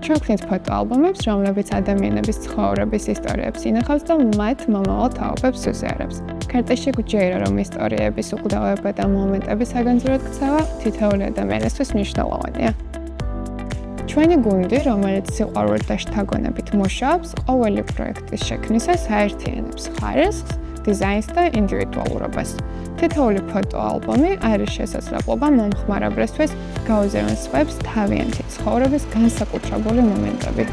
ჩვენქვით ფოტოალბომებს, რომლებიც ადამიანების ცხოვრების ისტორიებს ინახავს და მათ მომავალ თაობებს უზიარებს. ქარტეში გვჯერა, რომ ისტორიების უკვდავება და მომენტების საგანძურად ქცევა თითოეული ადამიანისთვის მნიშვნელოვანია. ჩვენი გუნდი, რომელიც სიყვარულით და შთაგონებით მუშაობს, ყოველი პროექტის შექმნისას აერთიანებს ხარისხს, დიზაინს და ინდივიდუალურობას. თითოეული ფოტოალბომი არის შესაძლებლობა მომხმარებლისთვის გაუზრუნველებს თავიანთი ცხოვრების განსაკუთრებული მომენტები.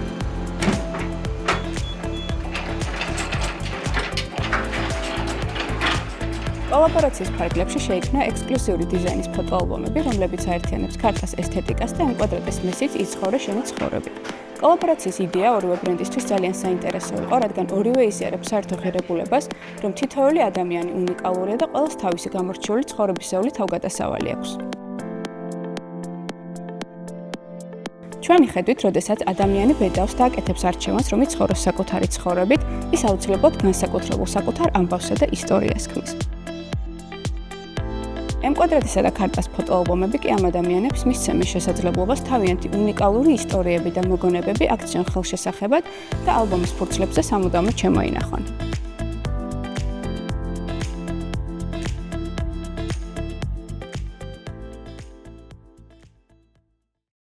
კოლაბორაციის ფარგლებში შეიქმნა ექსკლუზიური დიზაინის ფოტოალბომები, რომლებიც აერთიანებს ქართლის ესთეტიკას და ემკვადრატეს მესით იცხოვრე შენი ცხოვრები. კოლაბორაციის იდეა ორივე ბრენდისთვის ძალიან საინტერესო იყო, რადგან ორივე იზიარებს საერთო ღირებულებას, რომ თითოეული ადამიანი უნიკალურია და ყველას თავისი გამორჩეული ცხოვრებისეული თავგადასავალი აქვს. ჩვენი ხედვით, როდესაც ადამიანი ბედავს და აკეთებს არჩევანს, რომ იცხოვროს საკუთარი ცხოვრებით, ის აუცილებლად განსაკუთრებულ საკუთარ ამბავსა და ისტორიას ქმნის. ემკვადრატისა და ქარტას ფოტოალბომები კი ამ ადამიანებს მისცემენ შესაძლებლობას თავიანთი უნიკალური ისტორიები და მოგონებები აქციან ხელშესახებად და ალბომის ფურცლებზე სამუდამოდ შემოინახონ.